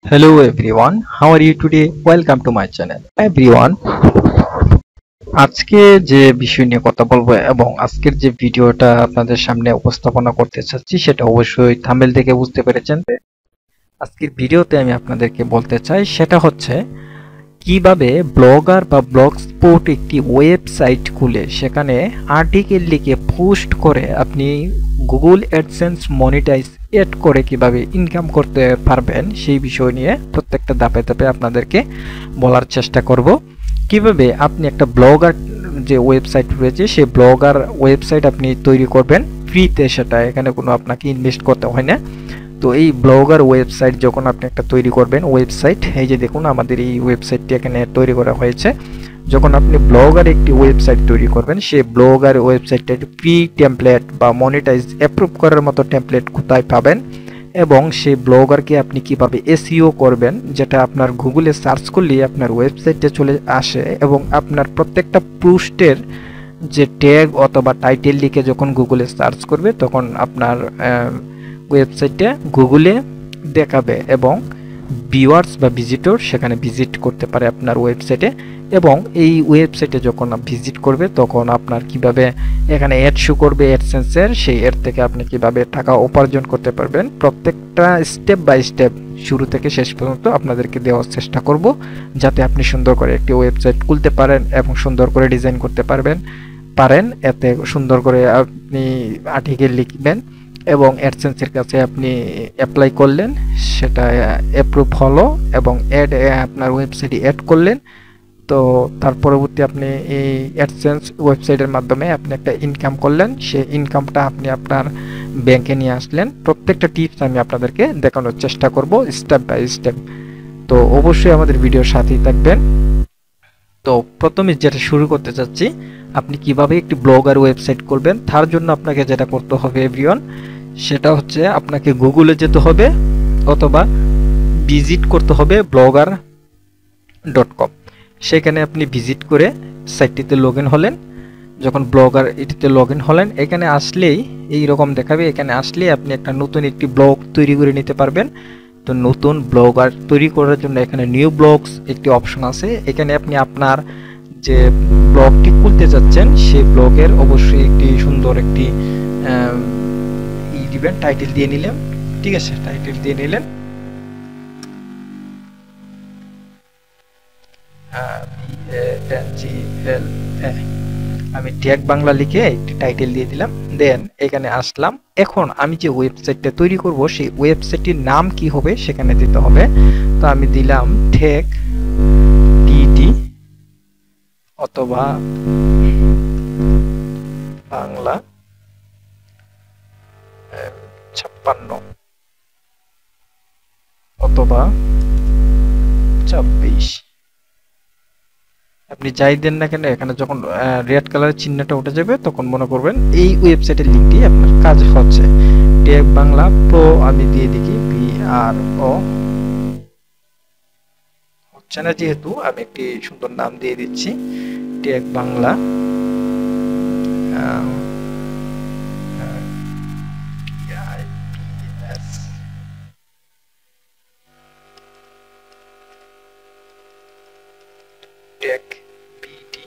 Hello everyone, how are you today? Welcome to my channel. Everyone, আজকে যে বিষয় নিয়ে কথা বলবো এবং আজকের যে ভিডিওটা আপনাদের সামনে উপস্থাপনা করতে চাচ্ছি সেটা অবশ্যই থাম্বনেল দেখে বুঝতে পেরেছেন। আজকের ভিডিওতে আমি আপনাদেরকে বলতে চাই সেটা হচ্ছে কিভাবে ব্লগার বা ব্লগস্পট একটি ওয়েবসাইট খুলে সেখানে আর্টিকেল লিখে পোস্ট করে আপনি গুগল অ্যাডসেন্স মনিটাইজ এড করে কিভাবে ইনকাম করতে পারবেন সেই বিষয় নিয়ে প্রত্যেকটা ধাপে ধাপে আপনাদেরকে বলার চেষ্টা করব। কিভাবে আপনি একটা ব্লগার যে ওয়েবসাইট রয়েছে সেই ব্লগার ওয়েবসাইট আপনি তৈরি করবেন ফ্রিতে, সেটা এখানে কোনো আপনাকে ইনভেস্ট করতে হয় না। তো এই ব্লগার ওয়েবসাইট যখন আপনি একটা তৈরি করবেন ওয়েবসাইট, এই যে দেখুন আমাদের এই ওয়েবসাইটটি এখানে তৈরি করা হয়েছে। যখন আপনি ব্লগার একটি ওয়েবসাইট তৈরি করবেন সেই ব্লগার ওয়েবসাইটটা ফ্রি টেমপ্লেট বা মনিটাইজ অ্যাপ্রুভ করার মতো টেমপ্লেট কোথায় পাবেন এবং সেই ব্লগারকে আপনি কিভাবে এসইও করবেন, যেটা আপনার গুগলে সার্চ করলে আপনার ওয়েবসাইটে চলে আসে এবং আপনার প্রত্যেকটা পোস্টের যে ট্যাগ অথবা টাইটেল লিখে যখন গুগলে সার্চ করবে তখন আপনার ওয়েবসাইটে গুগলে দেখাবে এবং ভিউয়ার্স বা ভিজিটর সেখানে ভিজিট করতে পারে আপনার ওয়েবসাইটে। এবং এই ওয়েবসাইটে যখন ভিজিট করবে তখন আপনার কিভাবে এখানে অ্যাড শো করবে অ্যাডসেন্সের, সেই অ্যাড থেকে আপনি কিভাবে টাকা উপার্জন করতে পারবেন প্রত্যেকটা স্টেপ বাই স্টেপ শুরু থেকে শেষ পর্যন্ত আপনাদেরকে দেওয়ার চেষ্টা করব, যাতে আপনি সুন্দর করে একটি ওয়েবসাইট খুলতে পারেন এবং সুন্দর করে ডিজাইন করতে পারেন। এতে সুন্দর করে আপনি আর্টিকেল লিখবেন এবং অ্যাডসেন্সের কাছে আপনি অ্যাপ্লাই করলেন, সেটা অ্যাপ্রুভ হলো এবং আপনার ওয়েবসাইটে অ্যাড করলেন। তো তার পরবর্তী আপনি এই অ্যাডসেন্স ওয়েবসাইটের মাধ্যমে আপনি একটা ইনকাম করলেন, সেই ইনকামটা আপনি আপনার ব্যাংকে নিয়ে আসলেন। প্রত্যেকটা টিপস আমি আপনাদেরকে দেখানোর চেষ্টা করব স্টেপ বাই স্টেপ। তো অবশ্যই আমাদের ভিডিওর সাথেই থাকবেন। তো প্রথমে যেটা শুরু করতে চাচ্ছি, আপনি কিভাবে একটি ব্লগার ওয়েবসাইট করবেন তার জন্য আপনাকে যেটা করতে হবে এভরিওয়ান, সেটা হচ্ছে আপনাকে গুগলে যেতে হবে অথবা ভিজিট করতে হবে blogger.com। সেখানে আপনি ভিজিট করে সাইটটিতে লগ ইন হলেন। যখন ব্লগার এটিতে লগ ইন হলেন এখানে আসলেই এই রকম দেখাবে, এখানে আসলেই আপনি একটা নতুন একটি ব্লগ তৈরি করে নিতে পারবেন। তো নতুন ব্লগার তৈরি করার জন্য এখানে নিউ ব্লগস একটি অপশন আছে, এখানে আপনি আপনার যে ব্লগটি খুলতে যাচ্ছেন সেই ব্লগের অবশ্যই একটি সুন্দর একটি দিবেন, টাইটেল দিয়ে নিলেন। ঠিক আছে, টাইটেল দিয়ে নিলেন। আমি ট্যাগ বাংলা লিখে একটি টাইটেল দিয়ে দিলাম, দেন এখানে আসলাম। এখন আমি যে ওয়েবসাইটটা তৈরি করব সেই ওয়েবসাইটটির নাম কি হবে সেখানে দিতে হবে। তো আমি দিলাম ট্যাগ বিডি অথবা বাংলা 56 অথবা 26, আপনি যাই দেন না কেন এখানে যখন রেড কালারের চিহ্নটা উঠে যাবে তখন মনে করবেন এই ওয়েবসাইটের লিঙ্কটি আপনার কাজ হচ্ছে। ট্যাগ বাংলা প্রো আমি দিয়ে দেখি PRO হচ্ছে না, যেহেতু আমি একটি সুন্দর নাম দিয়ে দিচ্ছি ট্যাগ বাংলা ট্যাগ বিডি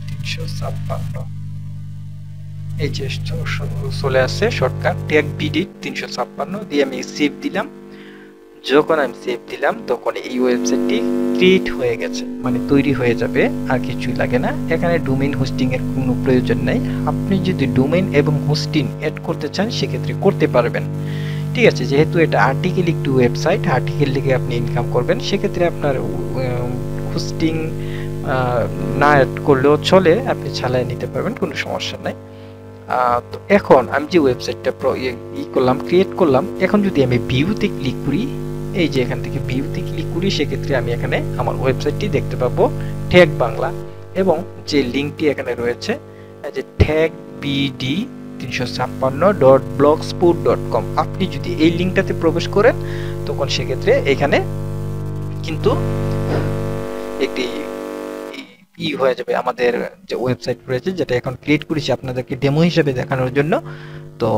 356, এই যে চলে আসছে শর্টকাট ট্যাগ বিডি 356 দিয়ে আমি সেভ দিলাম। যখন আমি সেভ দিলাম তখন এই ওয়েবসাইটটি ক্রিয়েট হয়ে গেছে, মানে তৈরি হয়ে যাবে, আর কিছুই লাগে না। এখানে ডোমেইন হোস্টিং এর কোনো প্রয়োজন নাই। আপনি যদি ডোমেইন এবং হোস্টিং এড করতে চান সেক্ষেত্রে করতে পারবেন। ঠিক আছে, যেহেতু এটা আর্টিকেল একটি ওয়েবসাইট, আর্টিকেল লিখে আপনি ইনকাম করবেন, সেক্ষেত্রে আপনার হোস্টিং না অ্যাড করলেও চলে, আপনি চালিয়ে নিতে পারবেন, কোনো সমস্যা নাই। তো এখন আমি যে ওয়েবসাইটটা ক্রিয়েট করলাম, এখন যদি আমি ভিউতে ক্লিক করি, এই যে এখান থেকে ভিউতে ক্লিক করি, সেক্ষেত্রে আমি এখানে আমার ওয়েবসাইটটি দেখতে পাবো ট্যাগ বাংলা এবং যে লিঙ্কটি এখানে রয়েছে যে ট্যাগ বিডি 356.blogspot.com, আপনি যদি এই লিঙ্কটাতে প্রবেশ করেন তখন সেক্ষেত্রে এখানে কিন্তু একটি হয়ে যাবে আমাদের যে ওয়েবসাইট রয়েছে, যেটা এখন ক্রিয়েট করেছি আপনাদেরকে ডেমো হিসেবে দেখানোর জন্য। তো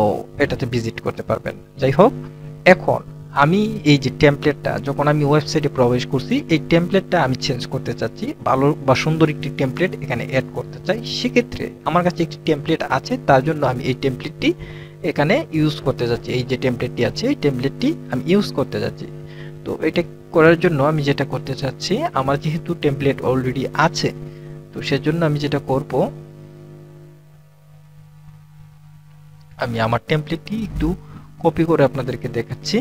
এটাতে ভিজিট করতে পারবেন। যাই হোক, এখন আমি এই যে টেমপ্লেটটা যখন আমি ওয়েবসাইটে প্রবেশ করছি, এই টেমপ্লেটটা আমি চেঞ্জ করতে চাচ্ছি, ভালো বা সুন্দর একটি টেমপ্লেট এখানে অ্যাড করতে চাই। সেক্ষেত্রে আমার কাছে একটি টেমপ্লেট আছে, তার জন্য আমি এই টেমপ্লেটটি এখানে ইউজ করতে যাচ্ছি। এই যে টেমপ্লেটটি আছে, এই টেমপ্লেটটি আমি ইউজ করতে যাচ্ছি। তো এটা করার জন্য আমি যেটা করতে চাচ্ছি, আমার যেহেতু টেমপ্লেট অলরেডি আছে, তো সেজন্য আমি যেটা করব, আমি আমার টেমপ্লেটটি একটু কপি করে আপনাদেরকে দেখাচ্ছি।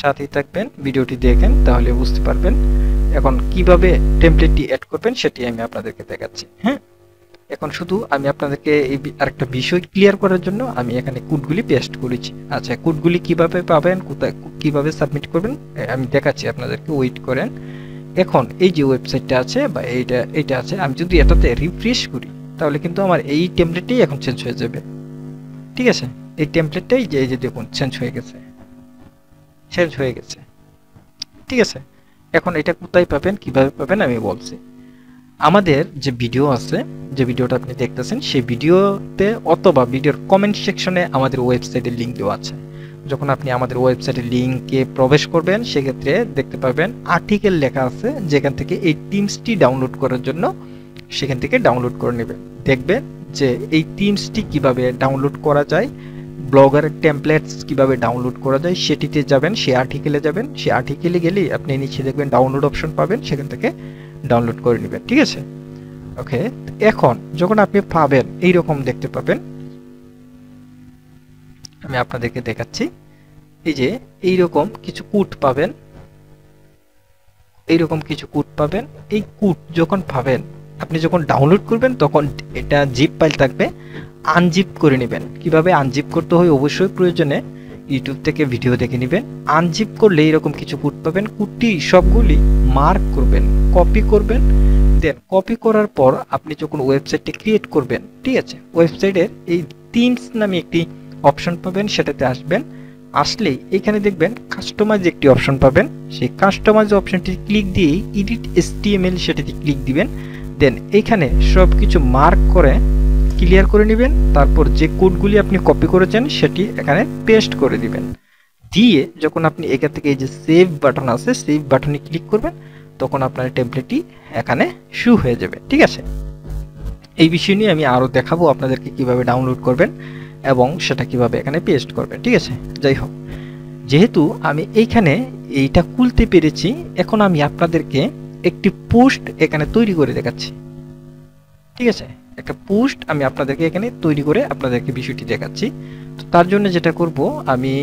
সাথেই থাকবেন, ভিডিওটি দেখেন, তাহলে বুঝতে পারবেন এখন কিভাবে টেমপ্লেটটি অ্যাড করবেন সেটি আমি আপনাদেরকে দেখাচ্ছি। হ্যাঁ, এখন শুধু আমি আপনাদেরকে এই আরেকটা বিষয় ক্লিয়ার করার জন্য আমি এখানে কোডগুলি পেস্ট করেছি। আচ্ছা, কোডগুলি কিভাবে পাবেন, কোথায় কিভাবে সাবমিট করবেন আমি দেখাচ্ছি আপনাদেরকে, ওয়েট করেন। এখন এই যে ওয়েবসাইটটা আছে বা এইটা আছে, আমি যদি এটাতে রিফ্রেশ করি তাহলে কিন্তু আমার এই টেমপ্লেটটাই এখন চেঞ্জ হয়ে যাবে। ঠিক আছে, এই টেমপ্লেটটাই যে এই যে দেখুন চেঞ্জ হয়ে গেছে। ঠিক আছে, এখন এটা কোথায় পাবেন, কিভাবে পাবেন আমি বলছি। আমাদের যে ভিডিও আছে, যে ভিডিওটা আপনি দেখতেছেন, সেই ভিডিওতে অথবা ভিডিওর কমেন্ট সেকশনে আমাদের ওয়েবসাইটের লিঙ্ক দেওয়া আছে। যখন আপনি আমাদের ওয়েবসাইটের লিঙ্কে প্রবেশ করবেন, সেক্ষেত্রে দেখতে পাবেন আর্টিকেল লেখা আছে, যেখান থেকে এই টিমসটি ডাউনলোড করার জন্য সেখান থেকে ডাউনলোড করে নেবেন। দেখবেন যে এই টিমসটি কিভাবে ডাউনলোড করা যায়, ব্লগারের টেমপ্লেটস কিভাবে ডাউনলোড করা যায় সেটিতে যাবেন, সেই আর্টিকেলে যাবেন। সেই আর্টিকেলে গেলেই আপনি নিচে দেখবেন ডাউনলোড অপশন পাবেন, সেখান থেকে ডাউনলোড করে নেবেন। ঠিক আছে, ওকে। এখন যখন আপনি পাবেন এইরকম দেখতে পাবেন, আমি আপনাদেরকে দেখাচ্ছি। এই যে এইরকম কিছু কোড পাবেন, এই কোড যখন পাবেন, আপনি যখন ডাউনলোড করবেন তখন এটা জিপ ফাইল থাকবে, আনজিপ করে নেবেন। কিভাবে আনজিপ করতে হয় অবশ্যই প্রয়োজনে ইউটিউব থেকে ভিডিও দেখে নেবেন। আনজিপ করলে এরকম কিছু কোড পাবেন, কোডটি সবগুলি মার্ক করবেন, কপি করবেন। দেন কপি করার পর আপনি যখন ওয়েবসাইটটি ক্রিয়েট করবেন, ঠিক আছে, ওয়েবসাইটের এই থিমস নামে একটি অপশন পাবেন, সেটাতে আসবেন। আসলেই এখানে দেখবেন কাস্টমাইজ একটি অপশন পাবেন, সেই কাস্টমাইজ অপশনটি ক্লিক দিয়ে এডিট HTML সেটাতে ক্লিক দিবেন। দেন এখানে সব কিছু মার্ক করে ক্লিয়ার করে নেবেন। তারপর যে কোডগুলি আপনি কপি করেছেন সেটি এখানে পেস্ট করে দিবেন। দিয়ে যখন আপনি এখান থেকে এই যে সেভ বাটন আছে, সেভ বাটনে ক্লিক করবেন, তখন আপনার টেমপ্লেটটি এখানে শো হয়ে যাবে। ঠিক আছে, এই বিষয় নিয়ে আমি আরও দেখাবো আপনাদেরকে কিভাবে ডাউনলোড করবেন এবং সেটা কিভাবে এখানে পেস্ট করবেন। ঠিক আছে, যাই হোক, যেহেতু আমি এইখানে এইটা খুলতে পেরেছি, এখন আমি আপনাদেরকে একটি পোস্ট এখানে তৈরি করে দেখাচ্ছি। ঠিক আছে, একটা পোস্ট আমি আপনাদেরকে এখানে তৈরি করে আপনাদেরকে বিষয়টি দেখাচ্ছি। তো তার জন্য যেটা করব, আমি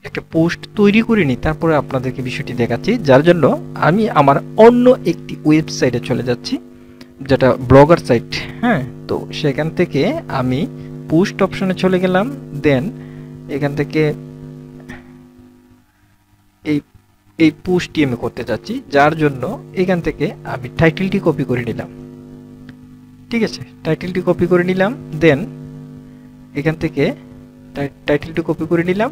একটা পোস্ট তৈরি করে নিই, তারপরে আপনাদেরকে বিষয়টি দেখাচ্ছি। যার জন্য আমি আমার অন্য একটি ওয়েবসাইটে চলে যাচ্ছি, যেটা ব্লগার সাইট। হ্যাঁ, তো সেখান থেকে আমি পোস্ট অপশনে চলে গেলাম। দেন এখান থেকে এই পোস্টটি আমি করতে যাচ্ছি, যার জন্য এখান থেকে আমি টাইটেলটি কপি করে নিলাম। ঠিক আছে, টাইটেলটি কপি করে নিলাম। দেন এখান থেকে টাইটেলটি কপি করে নিলাম।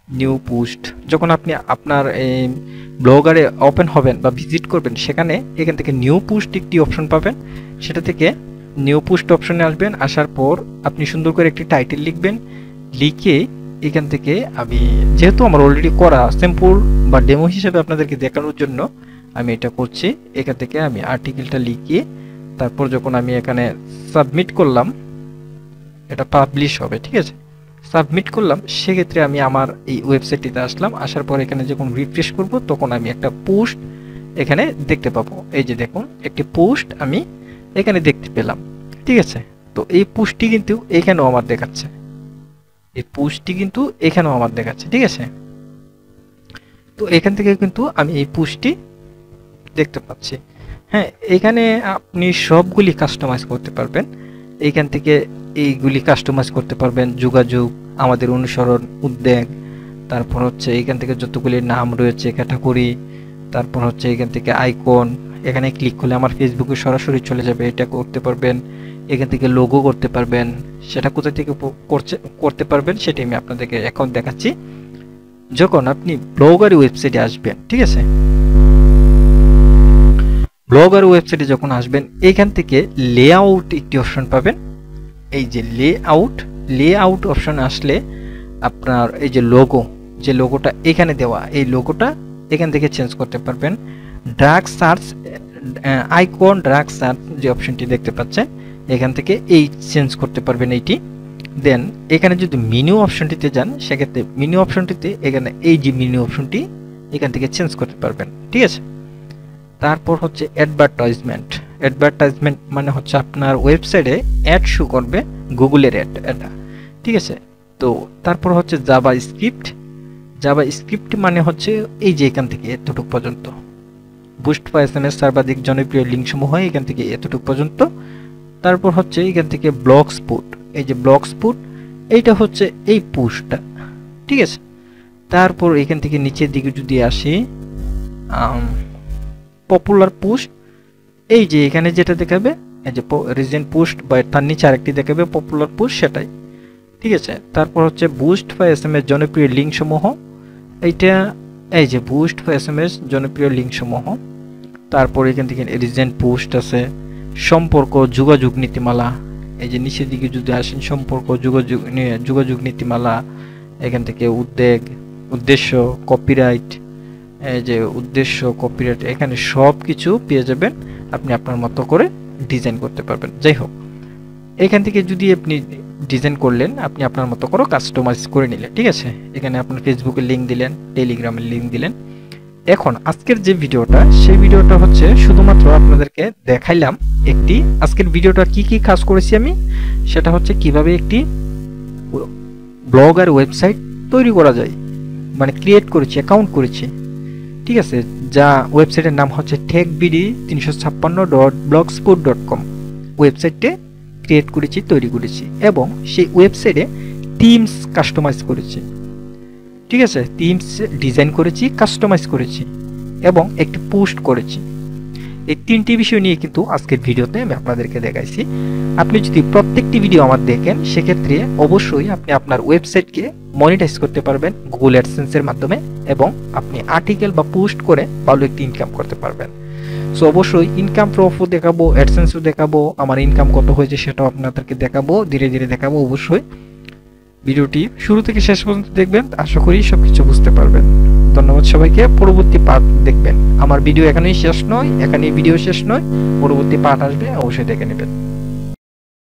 নিউ পোস্ট যখন আপনি আপনার ব্লগারে ওপেন হবেন বা ভিজিট করবেন, সেখানে এখান থেকে নিউ পোস্ট একটি অপশন পাবেন, সেটা থেকে নিউ পোস্ট অপশনে আসবেন। আসার পর আপনি সুন্দর করে একটি টাইটেল লিখবেন, লিখে এখান থেকে আমি যেহেতু আমার অলরেডি করা স্যাম্পল বা ডেমো হিসেবে আপনাদেরকে দেখানোর জন্য আমি এটা করছি। এখান থেকে আমি আর্টিকেলটা লিখিয়ে তারপর যখন আমি এখানে সাবমিট করলাম, এটা পাবলিশ হবে। ঠিক আছে, সাবমিট করলাম, সেক্ষেত্রে আমি আমার এই ওয়েবসাইটটিতে আসলাম। আসার পর এখানে যখন রিফ্রেশ করব, তখন আমি একটা পোস্ট এখানে দেখতে পাবো। এই যে দেখুন, একটি পোস্ট আমি এখানে দেখতে পেলাম। ঠিক আছে, তো এই পোস্টটি কিন্তু এখানেও আমার দেখাচ্ছে, ঠিক আছে। তো এখান থেকে কিন্তু আমি এই পোস্টটি দেখতে পাচ্ছি। হ্যাঁ, এখানে আপনি সবগুলি কাস্টমাইজ করতে পারবেন। এইখান থেকে এইগুলি কাস্টমাইজ করতে পারবেন, যোগাযোগ, আমাদের অনুসরণ, উদ্যোগ, তারপর হচ্ছে এইখান থেকে যতগুলি নাম রয়েছে, ক্যাটাগরি, তারপর হচ্ছে এখান থেকে আইকন, এখানে ক্লিক করলে আমার ফেসবুকে সরাসরি চলে যাবে, এটা করতে পারবেন। এখান থেকে লোগো করতে পারবেন, সেটা কোথা থেকে করতে পারবেন সেটা আমি আপনাদেরকে এখন দেখাচ্ছি। যখন আপনি ব্লগার ওয়েবসাইটে আসবেন, ঠিক আছে, ব্লগার ওয়েবসাইটে যখন আসবেন এখান থেকে লেআউট একটি অপশন পাবেন। এই যে লেআউট অপশন আসলে আপনার এই যে লোগোটা এখানে দেওয়া, এই লোগোটা এখান থেকে চেঞ্জ করতে পারবেন। Drug search icon, drug search যে অপশনটি দেখতে পাচ্ছেন এখান থেকে এই চেঞ্জ করতে পারবেন এইটি। দেন এখানে যদি মেনু অপশনটিতে যান সেক্ষেত্রে মেনু অপশনটিতে এখানে এই যে মেনু অপশনটি এখান থেকে চেঞ্জ করতে পারবেন, ঠিক আছে। তারপর হচ্ছে অ্যাডভার্টাইজমেন্ট মানে হচ্ছে আপনার ওয়েবসাইটে অ্যাড শো করবে, গুগলের অ্যাড এটা, ঠিক আছে। তো তারপর হচ্ছে জাভা স্ক্রিপ্ট মানে হচ্ছে এই যে এখান থেকে এতটুকু পর্যন্ত, বুস্ট ফর এসএমএস সর্বাধিক জনপ্রিয় লিঙ্ক সমূহ এখান থেকে এতটুকু পর্যন্ত। তারপর হচ্ছে এখান থেকে ব্লগস্পট, এই যে ব্লগস্পট এইটা হচ্ছে এই পোস্টটা, ঠিক আছে। তারপর এখান থেকে নিচের দিকে যদি আসি পপুলার পোস্ট, এই যে এখানে যেটা দেখাবে এই যে রিসেন্ট পোস্ট বা তার নিচে আরেকটি দেখাবে পপুলার পোস্ট, সেটাই, ঠিক আছে। তারপর হচ্ছে বুস্ট ফর এসএমএস জনপ্রিয় লিঙ্ক সমূহ, এইটা এই যে বুস্ট ফর এসএমএস জনপ্রিয় লিঙ্ক সমূহ। তারপর এখান থেকে রিসেন্ট পোস্ট আছে, সম্পর্ক যোগাযোগ নীতিমালা, এই যে নিচের দিকে যদি আসেন সম্পর্ক যোগাযোগ নীতিমালা, এখান থেকে উদ্দেশ্য কপিরাইট, এই যে উদ্দেশ্য কপিরাইট, এখানে সব কিছু পেয়ে যাবেন, আপনি আপনার মতো করে ডিজাইন করতে পারবেন। যাই হোক, এখান থেকে যদি আপনি ডিজাইন করলেন, আপনি আপনার মতো করে কাস্টমাইজ করে নিলেন, ঠিক আছে। এখানে আপনার ফেসবুকের লিঙ্ক দিলেন, টেলিগ্রামের লিঙ্ক দিলেন। এখন আজকের যে ভিডিওটা, সেই ভিডিওটা হচ্ছে শুধুমাত্র আপনাদেরকে দেখাইলাম আজকের ভিডিওটা কি কি কাজ করেছি আমি, সেটা হচ্ছে কিভাবে একটি ব্লগার ওয়েবসাইট তৈরি করা যায়, মানে ক্রিয়েট করেছি, অ্যাকাউন্ট করেছি, ঠিক আছে, যা ওয়েবসাইটের নাম হচ্ছে techbd356.blogspot.com। ওয়েবসাইটে ক্রিয়েট করেছি, তৈরি করেছি, এবং সেই ওয়েবসাইটে থিমস কাস্টমাইজ করেছি, ঠিক আছে, থিমস ডিজাইন করেছি, কাস্টমাইজ করেছি, এবং একটি পোস্ট করেছি। এই তিনটি বিষয় নিয়ে কিন্তু আজকের ভিডিওতে আমি আপনাদেরকে দেখাইছি। আপনি যদি প্রত্যেকটি ভিডিও আমার দেখেন সেক্ষেত্রে অবশ্যই আপনি আপনার ওয়েবসাইটকে মনিটাইজ করতে পারবেন গুগল অ্যাডসেন্সের মাধ্যমে, এবং আপনি আর্টিকেল বা পোস্ট করে ভালো একটি ইনকাম করতে পারবেন। সো অবশ্যই ইনকাম প্রুফও দেখাবো, অ্যাডসেন্সও দেখাবো, আমার ইনকাম কত হয়েছে সেটাও আপনাদেরকে দেখাবো, ধীরে ধীরে দেখাবো। অবশ্যই ভিডিওটি শুরু থেকে শেষ পর্যন্ত দেখবেন, আশা করি সবকিছু বুঝতে পারবেন। ধন্যবাদ সবাইকে। পরবর্তী পার্ট দেখবেন। আমার ভিডিও এখানেই শেষ নয়, পরবর্তী পার্ট আসবে, অবশ্যই দেখে নেবেন।